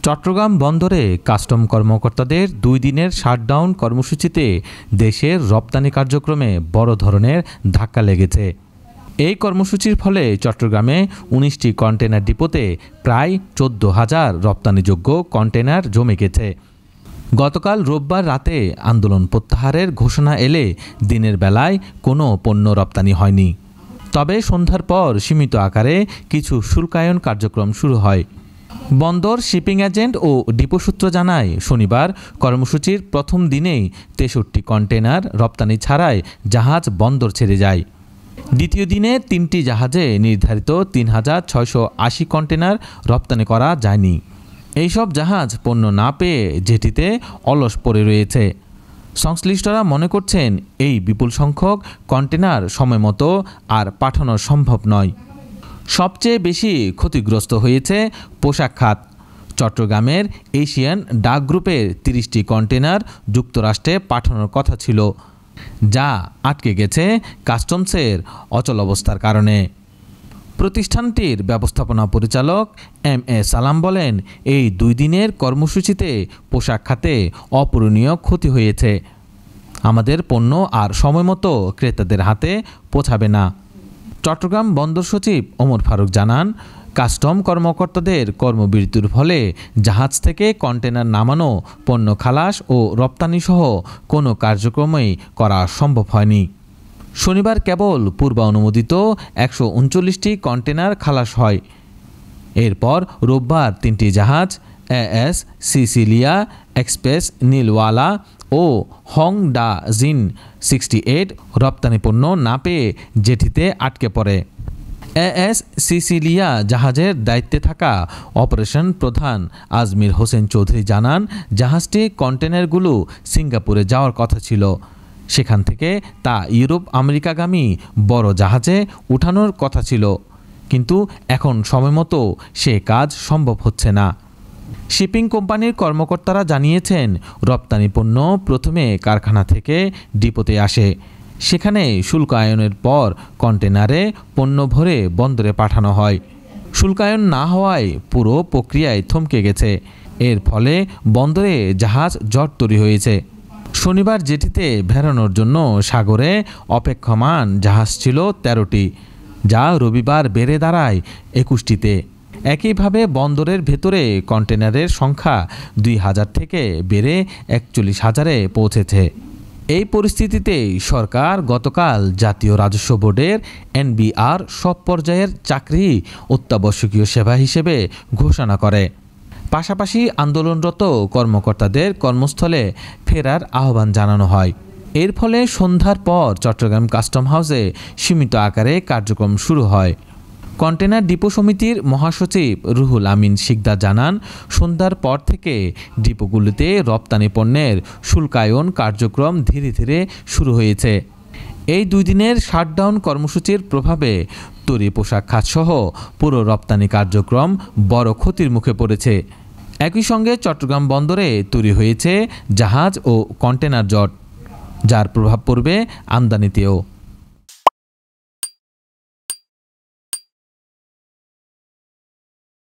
চট্টগ্রাম বন্দরে কাস্টম কর্মকর্তাদের ২ দিনের শাটডাউন কর্মসূচিতে দেশের রপ্তানি কার্যক্রমে বড় ধরনের ধাক্কা লেগেছে। এই কর্মসূচির ফলে চট্টগ্রামে ১৯টি কন্টেনার ডিপোতে প্রায় ১৪,০০০ রপ্তানিযোগ্য কন্টেনার জমে গেছে। গতকাল রোববার রাতে আন্দোলন প্রত্যাহারের ঘোষণা এলে দিনের বেলায় কোনো পণ্য রপ্তানি হয়নি। তবে সন্ধ্যার পর সীমিত আকারে কিছু শুল্কায়ন কার্যক্রম শুরু হয়। বন্দর শিপিং এজেন্ট ও ডিপো সূত্র জানায়, শনিবার কর্মসূচির প্রথম দিনেই ৬৩ কন্টেনার রপ্তানি ছাড়াই জাহাজ বন্দর ছেড়ে যায়। দ্বিতীয় দিনে ৩টি জাহাজে নির্ধারিত ৩,৬৮০ কন্টেনার রপ্তানি করা যায়নি। এইসব জাহাজ পণ্য না পেয়ে জেটিতে অলস পড়ে রয়েছে। সংশ্লিষ্টরা মনে করছেন, এই বিপুল সংখ্যক কন্টেনার সময়মতো আর পাঠানো সম্ভব নয়। সবচেয়ে বেশি ক্ষতিগ্রস্ত হয়েছে পোশাক খাত। চট্টগ্রামের এশিয়ান ডাক গ্রুপের ৩০টি কন্টেনার যুক্তরাষ্ট্রে পাঠানোর কথা ছিল, যা আটকে গেছে কাস্টমসের অচলাবস্থার কারণে। প্রতিষ্ঠানটির ব্যবস্থাপনা পরিচালক এম.এ. সালাম বলেন, এই ২ দিনের কর্মসূচিতে পোশাক খাতে অপূরণীয় ক্ষতি হয়েছে। আমাদের পণ্য আর সময়মতো ক্রেতাদের হাতে পৌঁছাবে না। চট্টগ্রাম বন্দর সচিব ওমর ফারুক জানান, কাস্টম কর্মকর্তাদের কর্মবিরতির ফলে জাহাজ থেকে কন্টেনার নামানো, পণ্য খালাস ও রপ্তানিসহ কোনো কার্যক্রমই করা সম্ভব হয়নি। শনিবার কেবল পূর্বানুমোদিত ১৩৯টি কন্টেনার খালাস হয়। এরপর রোববার ৩টি জাহাজ এএস সিসিলিয়া এক্সপ্রেস নীলওয়ালা ও হং ডা জিন 68 রপ্তানি পণ্য না পেয়ে জেটিতে আটকে পড়ে। এএস সিসিলিয়া জাহাজের দায়িত্বে থাকা অপারেশন প্রধান আজমির হোসেন চৌধুরী জানান, জাহাজটি কন্টেনারগুলো সিঙ্গাপুরে যাওয়ার কথা ছিল। সেখান থেকে তা ইউরোপ আমেরিকাগামী বড় জাহাজে উঠানোর কথা ছিল, কিন্তু এখন সময়মতো সে কাজ সম্ভব হচ্ছে না। শিপিং কোম্পানির কর্মকর্তারা জানিয়েছেন, রপ্তানি পণ্য প্রথমে কারখানা থেকে ডিপোতে আসে। সেখানে শুল্কায়নের পর কন্টেনারে পণ্য ভরে বন্দরে পাঠানো হয়। শুল্কায়ন না হওয়ায় পুরো প্রক্রিয়ায় থমকে গেছে। এর ফলে বন্দরে জাহাজ জট তৈরি হয়েছে। শনিবার জেটিতে ভেড়ানোর জন্য সাগরে অপেক্ষমান জাহাজ ছিল ১৩টি, যা রবিবার বেড়ে দাঁড়ায় ২১টিতে। একইভাবে বন্দরের ভেতরে কন্টেনারের সংখ্যা ২,০০০ থেকে বেড়ে ৪১,০০০-এ পৌঁছেছে। এই পরিস্থিতিতে সরকার গতকাল জাতীয় রাজস্ব বোর্ডের এনবিআর সব পর্যায়ের চাকরি অত্যাবশ্যকীয় সেবা হিসেবে ঘোষণা করে। পাশাপাশি আন্দোলনরত কর্মকর্তাদের কর্মস্থলে ফেরার আহ্বান জানানো হয়। এর ফলে সন্ধ্যার পর চট্টগ্রাম কাস্টম হাউসে সীমিত আকারে কার্যক্রম শুরু হয়। কন্টেনার ডিপো সমিতির মহাসচিব রুহুল আমিন শিকদার জানান, সন্ধ্যার পর থেকে ডিপোগুলিতে রপ্তানি পণ্যের শুল্কায়ন কার্যক্রম ধীরে ধীরে শুরু হয়েছে। এই ২ দিনের শাটডাউন কর্মসূচির প্রভাবে তৈরি পোশাক খাতসহ পুরো রপ্তানি কার্যক্রম বড় ক্ষতির মুখে পড়েছে। একই সঙ্গে চট্টগ্রাম বন্দরে তৈরি হয়েছে জাহাজ ও কন্টেনার জট, যার প্রভাব পড়বে আমদানিতেও।